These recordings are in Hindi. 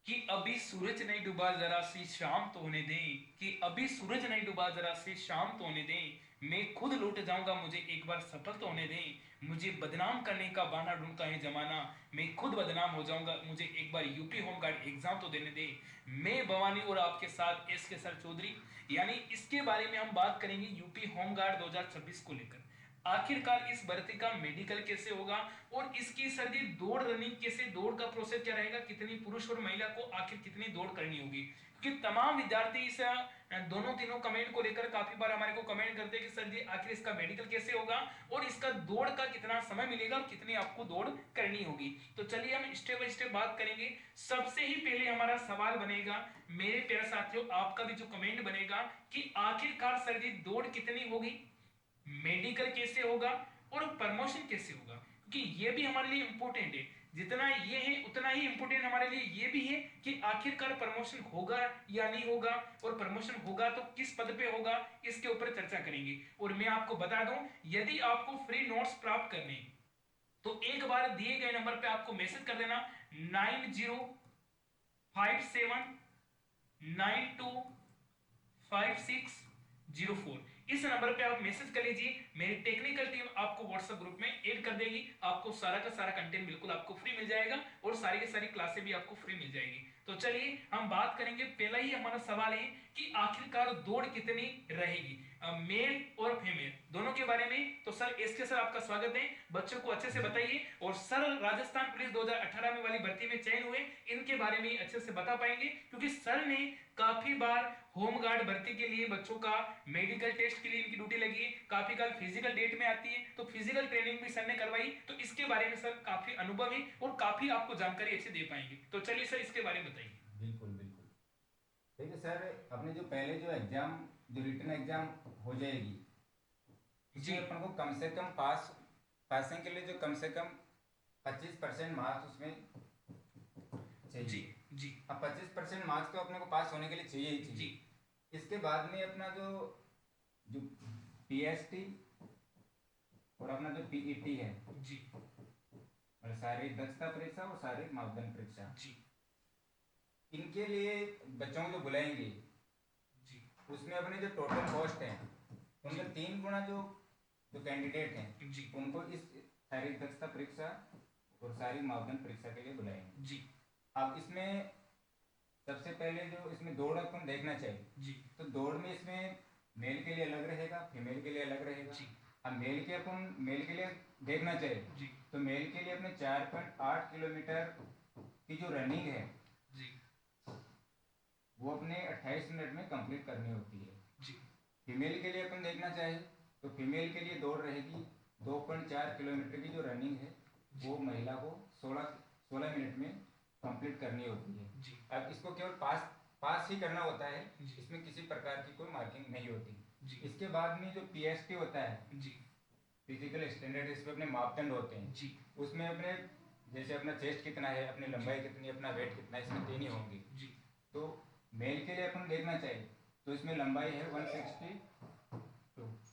कि अभी सूरज नहीं डूबा जरा सी शाम तो होने दें, कि अभी सूरज नहीं डूबा जरा सी शाम तो होने दें, मैं खुद लौट जाऊंगा मुझे एक बार सफल तो होने दें, मुझे बदनाम करने का बहाना ढूंढता है जमाना, मैं खुद बदनाम हो जाऊंगा मुझे एक बार यूपी होमगार्ड एग्जाम तो देने दें। मैं भवानी और आपके साथ एस के सर चौधरी, यानी इसके बारे में हम बात करेंगे यूपी होमगार्ड 2026 को लेकर। आखिरकार इस भर्ती का मेडिकल कैसे होगा और इसकी सर्दी दौड़ रनिंग कैसे, दौड़ का प्रोसेस क्या रहेगा, कितनी पुरुष और महिला को आखिर कितनी दौड़ करनी होगी, क्योंकि तमाम विद्यार्थी इस दोनों तीनों कमेंट को लेकर काफी बार हमारे को कमेंट करते हैं कि सर जी आखिर इसका मेडिकल कैसे होगा और इसका दौड़ का कितना समय मिलेगा और कितनी आपको दौड़ करनी होगी। तो चलिए हम स्टेप बाय स्टेप बात करेंगे। सबसे ही पहले हमारा सवाल बनेगा मेरे प्यारे साथियों, आपका भी जो कमेंट बनेगा कि आखिरकार सर जी दौड़ कितनी होगी, मेडिकल कैसे होगा और प्रमोशन कैसे होगा, क्योंकि ये भी हमारे लिए इंपॉर्टेंट है। जितना ये है उतना ही इंपॉर्टेंट हमारे लिए ये भी है कि आखिरकार प्रमोशन होगा या नहीं होगा, और प्रमोशन होगा तो किस पद पे होगा, इसके ऊपर चर्चा करेंगे। और मैं आपको बता दूं, यदि आपको फ्री नोट्स प्राप्त करने तो एक बार दिए गए नंबर पे आपको मैसेज कर देना 9057925604। इस नंबर पे आप मैसेज कर लीजिए, मेरी टेक्निकल टीम आपको व्हाट्सएप ग्रुप में ऐड कर देगी। आपको सारा का सारा कंटेंट बिल्कुल आपको फ्री मिल जाएगा और सारी की सारी क्लासें भी आपको फ्री मिल जाएगी। तो चलिए हम बात करेंगे। पहला ही हमारा सवाल है कि आखिरकार दौड़ कितनी रहेगी, मेल और फीमेल दोनों के बारे में। तो सर एसके सर आपका स्वागत है, बच्चों को अच्छे से बताइए। और सर राजस्थान पुलिस 2018 में वाली भर्ती में चयन हुए, इनके बारे में अच्छे से बता पाएंगे, क्योंकि सर ने काफी बार होमगार्ड भर्ती के लिए बच्चों का मेडिकल टेस्ट के लिए इनकी ड्यूटी लगी है, काफी काल फिजिकल डेट में आती है, तो फिजिकल ट्रेनिंग भी सर ने करवाई। तो इसके बारे में सर काफी अनुभव है और काफी आपको जानकारी अच्छे दे पाएंगे। तो चलिए सर इसके बारे में बताइए। बिल्कुल बिल्कुल। देखिए सर, अपने जो पहले जो एग्ज़ाम, जो रिटन एग्ज़ाम हो जाएगी, जी उसमें अपन को कम से कम पासिंग के लिए जो कम से कम 25% मार्क्स उसमें जी चाहिए। जी अब 25% मार्क्स तो अपने को पास होने के लिए चाहिए ही जी चाहिए। इसके बाद में अपना जो जो पीएसटी और अपना जो पीईटी है, जी और शारीरिक दक्षता परीक्षा और शारीरिक मापदंड परीक्षा, जी इनके लिए बच्चों को जो बुलाएंगे, जी उसमें अपने जो टोटल कॉस्ट है जी उनका 3 गुना जो जो कैंडिडेट हैं जी उनको इस शारीरिक दक्षता परीक्षा और शारीरिक मापदंड परीक्षा के लिए बुलाएंगे। जी अब इसमें सबसे पहले जो इसमें दौड़ अपन देखना चाहिए, जी तो दौड़ में इसमें मेल के लिए अलग रहेगा, फीमेल के लिए अलग रहेगा। जी अब मेल के लिए देखना चाहिए, जी तो मेल के लिए अपने 4.8 किलोमीटर की जो रनिंग है जी वो अपने 28 मिनट में कंप्लीट करनी होती है। जी फीमेल के लिए अपन देखना चाहे तो फीमेल के लिए दौड़ रहेगी 2.4 किलोमीटर की जो रनिंग है जी वो महिला को 16 मिनट में कंप्लीट करनी होती है। जी अब इसको केवल पास पास ही करना होता है, जी इसमें किसी प्रकार की कोई मार्किंग नहीं होती। जी इसके बाद में जो पीएसटी होता है, जी फिजिकल स्टैंडर्ड, इसमें अपने मापदंड होते हैं। जी उसमें अपने जैसे अपना चेस्ट कितना है, अपनी जी लंबाई कितनी है, अपना वेट कितना है, इसमें तीन ही जी होंगी। जी तो मेल के लिए अपन देखना चाहिए तो इसमें लंबाई है 162,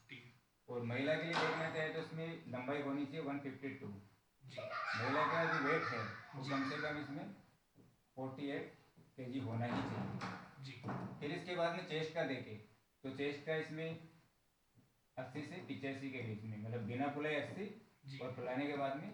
ठीक और महिला के लिए देखना चाहिए तो इसमें लंबाई होनी चाहिए 152। जी महिला का जो वेट है वो जी कम से कम इसमें 48 केजी होना ही चाहिए। जी फिर इसके बाद में चेस्ट का देखें तो चेस्ट का इसमें 80 से 85 के बीच में, मतलब बिना फुलाई 80 जी और फुलाने के बाद में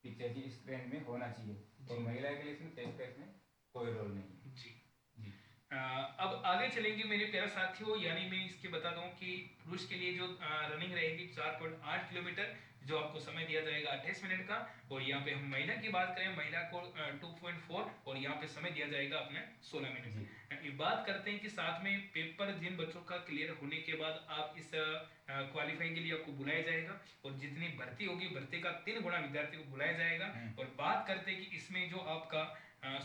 85 इस रेंज में होना चाहिए। और जी महिला के लिए इसमें चेस्ट का इसमें कोई रोल नहीं है। जी जी अब आगे चलेंगे मेरे प्यारे साथियों, यानी मैं इसके बता दूं कि पुरुष के लिए जो रनिंग रहेगी 4.8 किलोमीटर, जो आपको समय दिया जाएगा 28 मिनट का। और यहाँ पे हम महिला की बात करें, महिला को 2.4, और यहाँ पे समय दिया जाएगा अपने 16 मिनट। जी ये बात करते हैं कि साथ में पेपर जिन बच्चों का क्लियर होने के बाद आप इस क्वालिफाई के लिए आपको बुलाया जाएगा, और जितनी भर्ती होगी भर्ती का 3 गुना विद्यार्थी को बुलाया जाएगा। और बात करते हैं कि इसमें जो आपका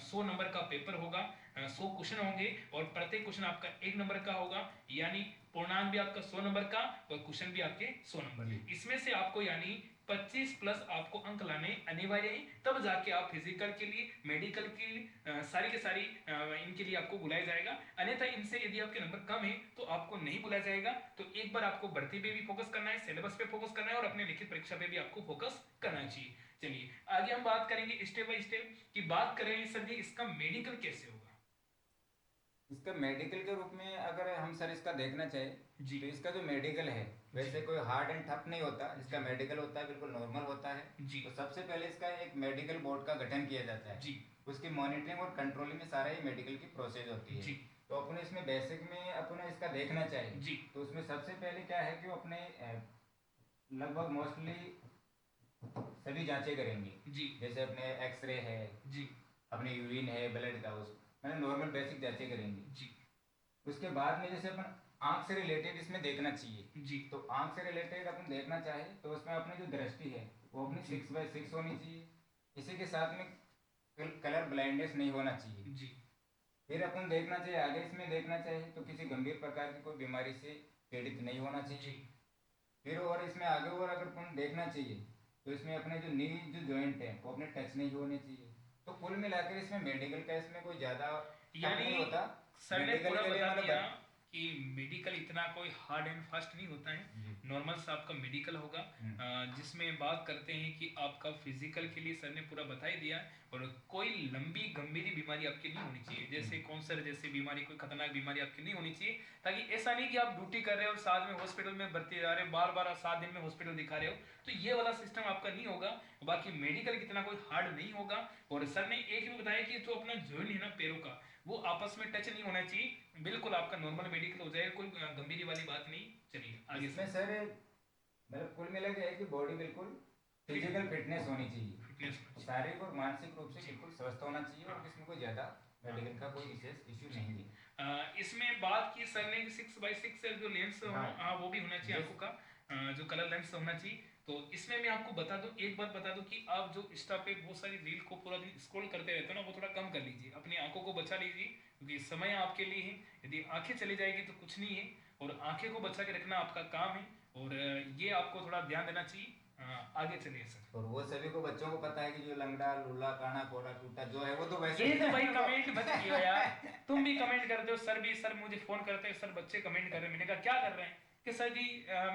100 नंबर का पेपर होगा, 100 क्वेश्चन होंगे, और प्रत्येक क्वेश्चन आपका 1 नंबर का होगा, यानी पूर्णांक भी आपका 100 नंबर का और क्वेश्चन भी आपके 100 नंबर। जी इसमें से आपको यानी 25 प्लस आपको अंक लाने अनिवार्य है, तब जाके आप फिजिकल के लिए, मेडिकल के लिए, सारी के सारी इनके लिए आपको बुलाया जाएगा। अन्यथा इनसे यदि आपके नंबर कम है तो आपको नहीं बुलाया जाएगा। तो एक बार आपको भर्ती पे भी फोकस करना है, सिलेबस पे फोकस करना है और अपने लिखित परीक्षा पे भी आपको फोकस करना चाहिए। चलिए आगे हम बात करेंगे स्टेप बाय स्टेप कि बात करें सर जी इसका मेडिकल कैसे होगा। इसका मेडिकल के रूप में अगर हम सर इसका देखना चाहे जी तो इसका जो मेडिकल है वैसे कोई हार्ड एंड टफ नहीं होता। इसका जी मेडिकल होता है बिल्कुल नॉर्मल होता है। जी तो सबसे पहले इसका एक मेडिकल बोर्ड का गठन किया जाता है। जी उसकी मॉनिटरिंग और कंट्रोलिंग में सारा ही मेडिकल की प्रोसेस होती है। जी तो अपने इसमें बेसिक में अपने इसका देखना चाहिए जी तो उसमें सबसे पहले क्या है कि वो अपने लगभग मोस्टली सभी जांचें करेंगे। जी जैसे अपने एक्सरे है, जी अपने यूरिन है, ब्लड का, उस मैंने नॉर्मल बेसिक जांचें करेंगे। जी उसके बाद में जैसे अपन आँख से रिलेटेड इसमें देखना चाहिए। जी तो आँख से रिलेटेड अपन देखना चाहे तो उसमें अपनी जो दृष्टि है वो अपनी जी 6/6 होनी चाहिए। इसी के साथ में कलर ब्लाइंडनेस नहीं होना चाहिए। जी फिर अपन देखना चाहिए आगे इसमें देखना चाहिए तो किसी गंभीर प्रकार की कोई बीमारी से पीड़ित नहीं होना जी चाहिए। फिर और इसमें आगे और अगर अपन देखना चाहिए तो इसमें अपने जो नी जो जॉइंट है वो अपने टच नहीं होने चाहिए। तो कुल मिलाकर इसमें मेडिकल का इसमें कोई ज़्यादा टफ यानी नहीं होता। सर ने मेडिकल पूरा के लिए बता दिया मतलब कि मेडिकल इतना कोई हार्ड एंड फास्ट नहीं होता है, जी। नॉर्मल सा आपका मेडिकल होगा। जिसमें बात करते हैं कि आपका फिजिकल के लिए सर ने पूरा बता ही दिया और कोई लंबी गंभीर बीमारी आपकी नहीं होनी चाहिए, जैसे कैंसर जैसी बीमारी, कोई खतरनाक बीमारी आपकी नहीं होनी चाहिए। ताकि ऐसा नहीं कि आप ड्यूटी कर रहे हो और साथ में हॉस्पिटल में भर्ती जा रहे हो, बार बार 7 दिन में हॉस्पिटल दिखा रहे हो, तो ये वाला सिस्टम आपका नहीं होगा। बाकी मेडिकल कितना कोई हार्ड नहीं होगा। और सर ने एक भी बताया कि जो अपना जॉइंट है ना पैरों का, वो आपस में टच नहीं होना चाहिए, बिल्कुल आपका नॉर्मल मेडिकल हो जाएगा, कोई गंभीर वाली बात नहीं। चलिए आगे इसमें सर मतलब कुल मिला के है कि बॉडी बिल्कुल फिजिकल फिटनेस होनी चाहिए। फिटनेस। शारीरिक और मानसिक रूप से जी बिल्कुल स्वस्थ होना चाहिए और इसमें कोई ज़्यादा मेडिकल का कोई विशेष इश्यू नहीं है। इसमें बात की सर ने 6/6 जो लेंस हो, हाँ हाँ वो भी होना चाहिए जिस आंखों का, जो कलर लेंस होना चाहिए। तो इसमें मैं आपको बता दूं, एक बात बता दूं कि आप जो इंस्टा पे बहुत सारी रील को पूरा दिन स्क्रॉल करते रहते हो ना, वो थोड़ा कम कर लीजिए, अपनी आंखों को बचा लीजिए क्योंकि समय आपके लिए है। यदि आंखें चली जाएगी तो कुछ नहीं है, और आंखें को बचा के रखना आपका काम है, और ये आपको थोड़ा ध्यान देना चाहिए। आगे चलिए सर। और वो सभी को बच्चों को पता है कि जो लंगड़ा लूला काना कोड़ा टूटा जो है वो तो वैसे ये तो भाई कमेंट मत कियो यार, तुम भी कमेंट करते हो, सर भी, सर मुझे फोन करते हैं, सर बच्चे कमेंट कर रहे हैं। मैंने कहा क्या कर रहे हैं कि सर जी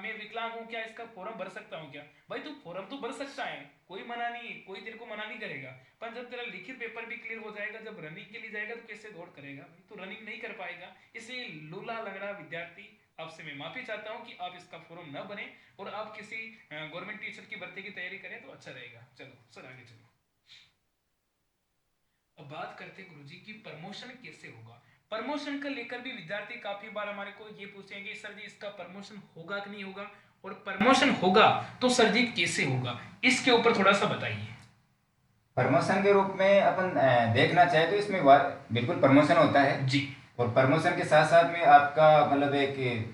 मैं विकलांग हूँ, क्या इसका फॉर्म भर सकता हूँ क्या? भाई तू फॉर्म तो भर सकता है, कोई मना नहीं है, कोई तेरे को मना नहीं करेगा, पर जब तेरा लिखित पेपर भी क्लियर हो जाएगा, जब रनिंग के लिए जाएगा तो कैसे दौड़ करेगा भाई, तो रनिंग नहीं कर पाएगा। इसलिए लूला लंगड़ा विद्यार्थी, आपसे मैं माफी चाहता हूँ कि आप इसका फॉर्म न बने और आप किसी गवर्नमेंट टीचर की भर्ती की तैयारी करें तो अच्छा रहेगा। चलो सर आगे चलो। अब बात करते हैं गुरुजी की प्रमोशन कैसे होगा। प्रमोशन का लेकर भी विद्यार्थी काफी बार हमारे को ये पूछेंगे सर जी इसका प्रमोशन होगा कि नहीं होगा, और प्रमोशन होगा तो सर जी कैसे होगा, इसके ऊपर थोड़ा सा बताइए। प्रमोशन के रूप में अपन देखना चाहे तो इसमें बिल्कुल प्रमोशन होता है। जी और प्रमोशन के साथ साथ में आपका मतलब एक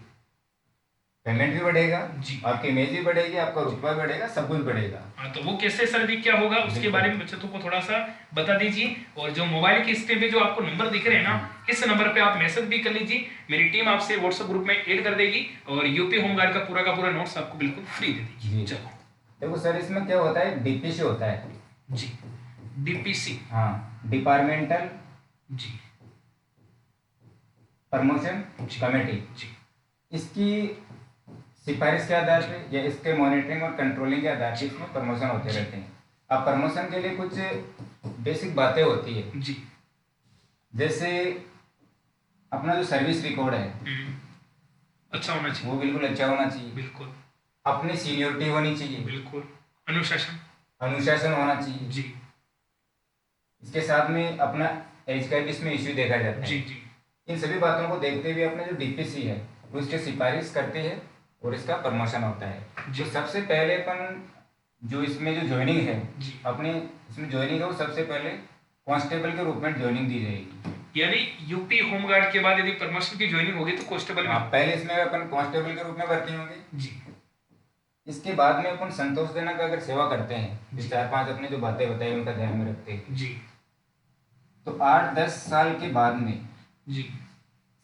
पेमेंट भी बढ़ेगा, जी आपकी इमेज भी बढ़ेगी, आपका रुतबा भी बढ़ेगा, सब कुछ बढ़ेगा। हाँ, तो वो कैसे सर जी क्या होगा उसके बारे में बच्चों को थोड़ा सा बता दीजिए। और जो मोबाइल की स्क्रीन पे जो आपको नंबर दिख रहे हैं ना, इस नंबर पे आप मैसेज भी कर लीजिए, मेरी टीम आपसे व्हाट्सएप ग्रुप में ऐड कर देगी और यूपी होमगार्ड का पूरा नोट्स आपको बिल्कुल फ्री दे देगी। चलो देखो सर इसमें क्या होता है, डीपीसी होता है। जी डीपीसी, हाँ, डिपार्टमेंटल जी प्रमोशन जी कमेटी। जी इसकी सिफारिश के आधार पे या इसके मॉनिटरिंग और कंट्रोलिंग के आधार पे इसमें प्रमोशन होते रहते हैं। अब प्रमोशन के लिए कुछ बेसिक बातें होती है, जी जैसे अपना जो सर्विस रिकॉर्ड है अच्छा होना चाहिए, वो बिल्कुल अच्छा होना चाहिए। बिल्कुल अपनी सीनियोरिटी होनी चाहिए, बिल्कुल अनुशासन, अनुशासन होना चाहिए। जी इसके साथ में अपना एज का भी इसमें इश्यू देखा जाता है। जी जी इन सभी बातों को देखते हुए अपना जो डीपीसी है वो इसके सिफारिश करते हैं और इसका प्रमोशन होता है। जी तो सबसे पहले अपन जो इसमें जो ज्वाइनिंग है जी अपने इसमें ज्वाइनिंग है वो सबसे पहले कांस्टेबल के रूप में ज्वाइनिंग दी जाएगी। यानी यूपी होमगार्ड के बाद यदि प्रमोशन की ज्वाइनिंग होगी तो कांस्टेबल में। पहले इसमें अपन कांस्टेबल के रूप में भर्ती होंगे। जी इसके बाद में अपन संतोषजनक अगर सेवा करते हैं, जो 4-5 अपने जो बातें बताई उनका ध्यान में रखते हैं, जी तो 8-10 साल के बाद में जी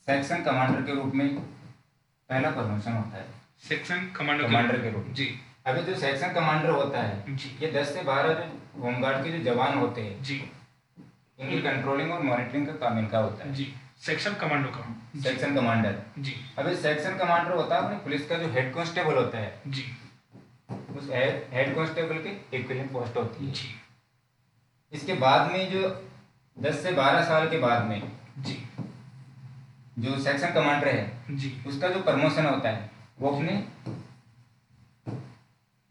सेक्शन कमांडर के रूप में पहला प्रमोशन होता है। सेक्शन कमांडर कमांडर के रूप में। जी अभी जो सेक्शन कमांडर होता है जी ये 10 से 12 जो होमगार्ड के जो जवान होते हैं जी इनकी कंट्रोलिंग और मॉनिटरिंग का काम इनका होता है। जी सेक्शन कमांडो का सेक्शन कमांडर। जी अभी सेक्शन कमांडर होता है अपने पुलिस का जो हेड कांस्टेबल होता है, जी उस हेड कांस्टेबल के इक्विवेलेंट पोस्ट होती है। जी इसके बाद में जो 10 से 12 साल के बाद में जी जो सेक्शन कमांडर है जी उसका जो प्रमोशन होता है वो अपने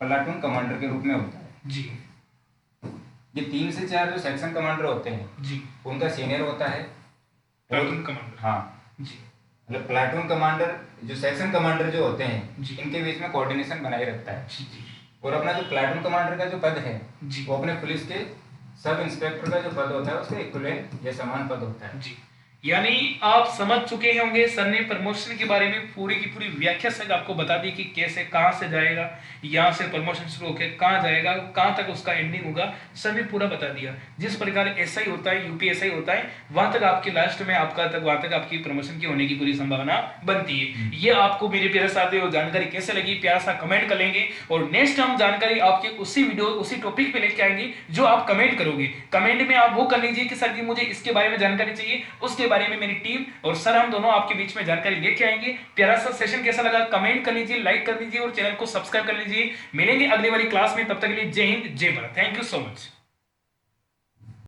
प्लाटून कमांडर के रूप में होता है। जी ये 3 से 4 जो सेक्शन कमांडर होते हैं जी उनका सीनियर होता है। Platoon commander. हाँ, जी मतलब प्लाटून कमांडर जो सेक्शन कमांडर जो होते हैं जी इनके बीच में कोऑर्डिनेशन बनाए रखता है। जी जी और अपना जो प्लाटून कमांडर का जो पद है जी वो अपने पुलिस के सब इंस्पेक्टर का जो पद होता है उसके इक्विवेलेंट या समान पद होता है। जी यानी आप समझ चुके होंगे, सर ने प्रमोशन के बारे में पूरी की पूरी व्याख्या से आपको बता दी कि कैसे कहां से जाएगा, यहाँ से प्रमोशन शुरू होकर कहां जाएगा, कहां तक उसका एंडिंग होगा, सर ने पूरा बता दिया। जिस प्रकार एसआई होता है, यूपीएसआई होता है, वहां तक आपके लास्ट में वहां तक आपकी प्रमोशन की होने की पूरी संभावना बनती है। ये आपको मेरे प्यारे साथियों जानकारी कैसे लगी, प्यारा सा कमेंट कर लेंगे और नेक्स्ट हम जानकारी आपके उसी वीडियो उसी टॉपिक पे लेके आएंगे जो आप कमेंट करोगे। कमेंट में आप वो कर लीजिए कि सर जी मुझे इसके बारे में जानकारी चाहिए, उसके बारे में मेरी टीम और सर हम दोनों आपके बीच में जानकारी लेके आएंगे। प्यारा सा सेशन कैसा लगा कमेंट कर लीजिए, लाइक कर लीजिए और चैनल को सब्सक्राइब कर लीजिए। मिलेंगे अगली वाली क्लास में, तब तक के लिए जय हिंद जय Bharat. Thank you so much.